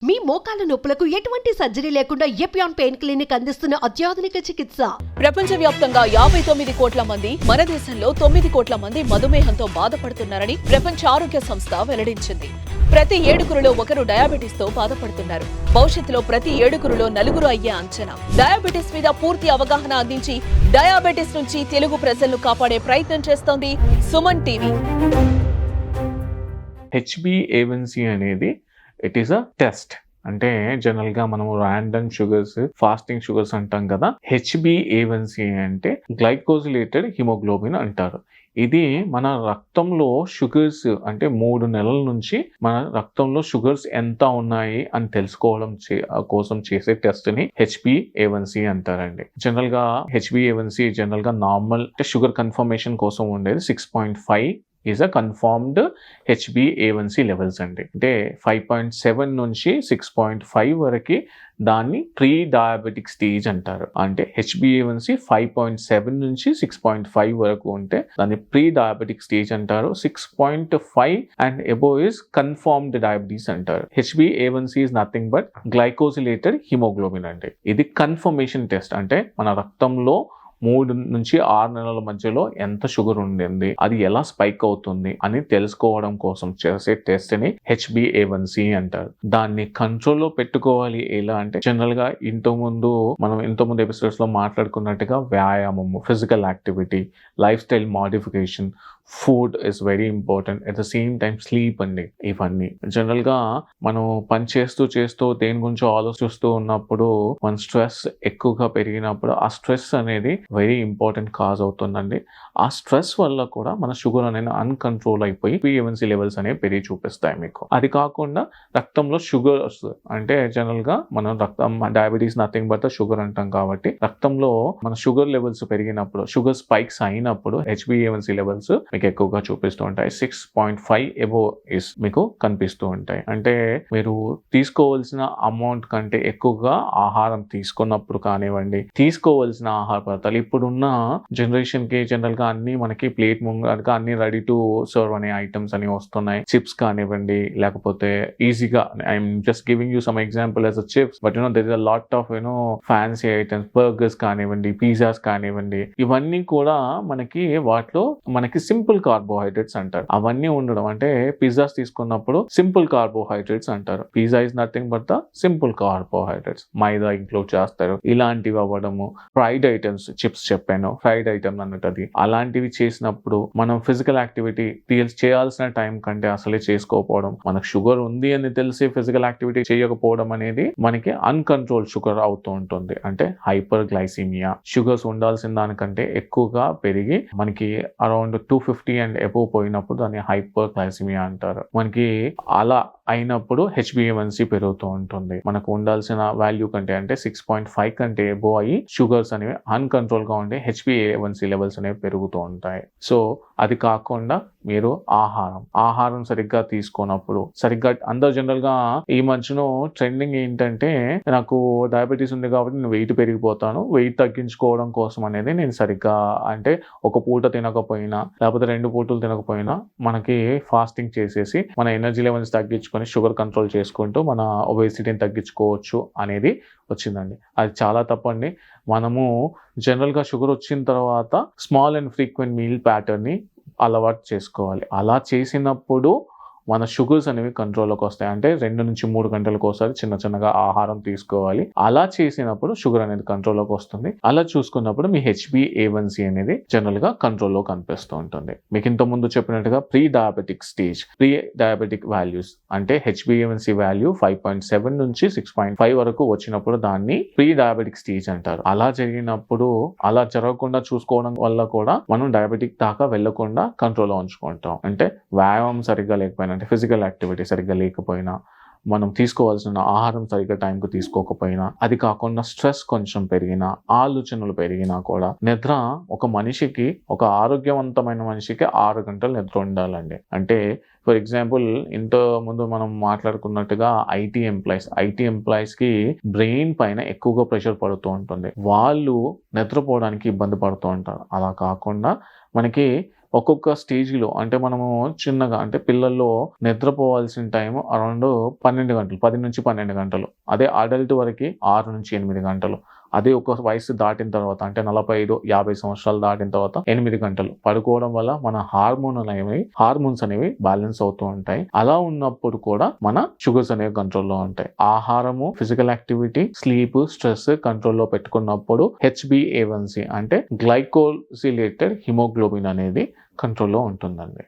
మీ మోకాల నొప్పులకు ఎటువంటి సర్జరీ లేకుండా ఎపియాన్ పెయిన్ క్లినిక్ అందిస్తున్న అత్యాధునిక చికిత్స. ప్రపంచవ్యాప్తంగా 59 కోట్ల మంది, మన దేశంలో 9 కోట్ల మంది మధుమేహంతో బాధపడుతున్నారని ప్రపంచ ఆరోగ్య సంస్థ వెల్లడించింది. ప్రతి 7గురిలో ఒకరు డయాబెటిస్ తో బాధపడుతున్నారు. భవిష్యత్తులో ప్రతి 7గురిలో 4 అయ్యే అంచనా. డయాబెటిస్ మీద పూర్తి అవగాహన అందించి డయాబెటిస్ నుంచి తెలుగు ప్రజలను కాపాడే ప్రయత్నం చేస్తోంది సుమన్ టీవీ. HbA1c అనేది ఇట్ ఈస్ అ టెస్ట్. అంటే జనరల్ గా మనం ర్యాండమ్ షుగర్స్, ఫాస్టింగ్ షుగర్స్ అంటాం కదా. HbA1c అంటే గ్లైకోజిలేటెడ్ హిమోగ్లోబిన్ అంటారు. ఇది మన రక్తంలో షుగర్స్ అంటే 3 నెలల నుంచి మన రక్తంలో షుగర్స్ ఎంత ఉన్నాయి అని తెలుసుకోవడం కోసం చేసే టెస్ట్ ని HbA1c అంటారండి. జనరల్ గా HbA1c జనరల్ గా నార్మల్ షుగర్ కన్ఫర్మేషన్ కోసం ఉండేది 6.5 is a confirmed HbA1c levels అండి. అంటే 5.7 నుంచి 6.5 వరకు దాన్ని ప్రీ డయాబెటిక్ స్టేజ్ అంటారు. అంటే HbA1c 5.7 నుంచి 6.5 వరకు ఉంటే దాన్ని ప్రీ డయాబెటిక్ స్టేజ్ అంటారు. 6.5 and above is confirmed diabetes అంటారు. HbA1c is nothing but glycosylated haemoglobin అండి. ఇది కన్ఫర్మేషన్ టెస్ట్. అంటే మన రక్తంలో 3 నుంచి 6 నెలల మధ్యలో ఎంత షుగర్ ఉండింది, అది ఎలా స్పైక్ అవుతుంది అని తెలుసుకోవడం కోసం చేసే టెస్ట్ ని HbA1c అంటారు. దాన్ని కంట్రోల్లో పెట్టుకోవాలి ఎలా అంటే జనరల్ గా ఇంతకుముందు ఎపిసోడ్స్ లో మాట్లాడుకున్నట్టుగా వ్యాయామము, physical activity, life style modification, food is very important. At the same time sleep అండి. ఇవన్నీ జనరల్ గా మనం పని చేస్తూ దేని గురించో ఆలోచిస్తూ ఉన్నప్పుడు మన స్ట్రెస్ ఎక్కువగా పెరిగినప్పుడు ఆ స్ట్రెస్ అనేది వెరీ ఇంపార్టెంట్ కాజ్ అవుతుందండి. ఆ స్ట్రెస్ వల్ల కూడా మన షుగర్ అనేది అన్కంట్రోల్ అయిపోయి HbA1c లెవెల్స్ అనేవి పెరిగి చూపిస్తాయి మీకు. అది కాకుండా రక్తంలో షుగర్ అంటే జనరల్ గా మనం డయాబెటీస్ నథింగ్ బట్ షుగర్ అంటాం కాబట్టి రక్తంలో మన షుగర్ లెవెల్స్ పెరిగినప్పుడు, షుగర్ స్పైక్స్ అయినప్పుడు HbA1c లెవెల్స్ మీకు ఎక్కువగా చూపిస్తూ ఉంటాయి. 6.5 అబోవ్ ఇస్ మీకు కనిపిస్తూ ఉంటాయి. అంటే మీరు తీసుకోవాల్సిన అమౌంట్ కంటే ఎక్కువగా ఆహారం తీసుకున్నప్పుడు కానివ్వండి, తీసుకోవాల్సిన ఆహార పదార్థాలు ఇప్పుడున్న జనరేషన్ కి జనరల్ గా అన్ని మనకి ప్లేట్ ముంగగా అన్ని రెడీ టు సర్వ్ అనే ఐటమ్స్ అని వస్తున్నాయి. చిప్స్ కానివ్వండి, లేకపోతే ఈజీగా I'm just giving you some example as a chips, but there is a lot of fancy items, burgers కానివ్వండి, పిజ్జాస్ కానివ్వండి, ఇవన్నీ కూడా వాటిలో మనకి సింపుల్ కార్బోహైడ్రేట్స్ అంటారు. అవన్నీ ఉండడం అంటే పిజ్జాస్ తీసుకున్నప్పుడు సింపుల్ కార్బోహైడ్రేట్స్ అంటారు. Pizza is nothing but the simple carbohydrates. Maida include చేస్తారు. ఇలాంటివి అవ్వడము, ఫ్రైడ్ ఐటమ్స్, చిప్స్ చెప్పాను, ఫ్రైడ్ ఐటమ్ అన్నట్టు అది. అలాంటివి చేసినప్పుడు మనం ఫిజికల్ యాక్టివిటీ చేయాల్సిన టైం కంటే అసలే చేసుకోకపోవడం, మనకు షుగర్ ఉంది అని తెలిసి ఫిజికల్ యాక్టివిటీ చేయకపోవడం అనేది మనకి అన్కంట్రోల్ షుగర్ అవుతూ ఉంటుంది. అంటే హైపర్ గ్లైసీమియా, షుగర్స్ ఉండాల్సిన దానికంటే ఎక్కువగా పెరిగి మనకి అరౌండ్ 250 అండ్ అబోవ్ పోయినప్పుడు దాన్ని హైపర్ గ్లైసీమియా అంటారు. మనకి అలా అయినప్పుడు HbA1c పెరుగుతూ ఉంటుంది. మనకు ఉండాల్సిన వాల్యూ కంటే అంటే 6.5 కంటే అబోవ్ అయ్యి షుగర్స్ అనేవి అన్కంట్రోల్ గా ఉండే HbA1c లెవెల్స్ అనేవి పెరుగుతూ ఉంటాయి. సో అది కాకుండా మీరు ఆహారం సరిగ్గా తీసుకున్నప్పుడు, సరిగ్గా అందరు జనరల్ గా ఈ మధ్యన ట్రెండింగ్ ఏంటంటే నాకు డయాబెటీస్ ఉంది కాబట్టి నేను వెయిట్ పెరిగిపోతాను, వెయిట్ తగ్గించుకోవడం కోసం అనేది నేను సరిగ్గా అంటే ఒక పూట తినకపోయినా లేకపోతే 2 పూటలు తినకపోయినా మనకి ఫాస్టింగ్ చేసేసి మన ఎనర్జీ లెవెల్స్ తగ్గించుకొని షుగర్ కంట్రోల్ చేసుకుంటూ మన ఒబేసిటీని తగ్గించుకోవచ్చు అనేది వచ్చిందండి. అది చాలా తప్పండి. మనము జనరల్ గా షుగర్ వచ్చిన తర్వాత small and frequent meal pattern ని అలవాటు చేసుకోవాలి. అలా చేసినప్పుడు మన షుగర్స్ అనేవి కంట్రోల్లోకి వస్తాయి. అంటే 2 నుంచి 3 గంటలకు ఒకసారి చిన్నగా ఆహారం తీసుకోవాలి. అలా చేసినప్పుడు షుగర్ అనేది కంట్రోల్లోకి వస్తుంది. అలా చూసుకున్నప్పుడు మీ HbA1c అనేది జనరల్ గా కంట్రోల్లో కనిపిస్తూ ఉంటుంది. మీకు ఇంత ముందు చెప్పినట్టుగా pre diabetic stage, pre diabetic values అంటే HbA1c వాల్యూ 5.7 నుంచి 6.5 వరకు వచ్చినప్పుడు దాన్ని ప్రీ డయాబెటిక్ స్టేజ్ అంటారు. అలా జరగకుండా చూసుకోవడం వల్ల కూడా మనం డయాబెటిక్ దాకా వెళ్లకుండా కంట్రోల్లో ఉంచుకుంటాం. అంటే వ్యాయామం సరిగ్గా లేకపోయినా, అంటే ఫిజికల్ యాక్టివిటీ సరిగ్గా లేకపోయినా, మనం తీసుకోవాల్సిన ఆహారం సరిగ్గా టైంకు తీసుకోకపోయినా, అది కాకుండా స్ట్రెస్ కొంచెం పెరిగినా, ఆలోచనలు పెరిగినా కూడా నిద్ర ఒక మనిషికి, ఒక ఆరోగ్యవంతమైన మనిషికి 6 గంటలు నిద్ర ఉండాలండి. అంటే ఫర్ ఎగ్జాంపుల్ ఇంత ముందు మనం మాట్లాడుకున్నట్టుగా ఐటీ ఎంప్లాయీస్ కి బ్రెయిన్ పైన ఎక్కువగా ప్రెషర్ పడుతూ ఉంటుంది. వాళ్ళు నిద్రపోవడానికి ఇబ్బంది పడుతూ ఉంటారు. అలా కాకుండా మనకి ఒక్కొక్క స్టేజ్లో అంటే మనము చిన్నగా అంటే పిల్లల్లో నిద్రపోవాల్సిన టైం అరౌండ్ 12 గంటలు, 10 నుంచి 12 గంటలు. అదే అడల్ట్ వరకు 6 నుంచి 8 గంటలు. అదే ఒక వయసు దాటిన తర్వాత అంటే 45, 50 సంవత్సరాలు దాటిన తర్వాత 8 గంటలు పడుకోవడం వల్ల మన హార్మోన్స్ అనేవి బ్యాలెన్స్ అవుతూ ఉంటాయి. అలా ఉన్నప్పుడు కూడా మన షుగర్స్ అనేవి కంట్రోల్లో ఉంటాయి. ఆహారము, ఫిజికల్ యాక్టివిటీ, స్లీప్, స్ట్రెస్ కంట్రోల్లో పెట్టుకున్నప్పుడు HbA1c అంటే గ్లైకోసిలేటెడ్ హిమోగ్లోబిన్ అనేది కంట్రోల్లో ఉంటుందండి.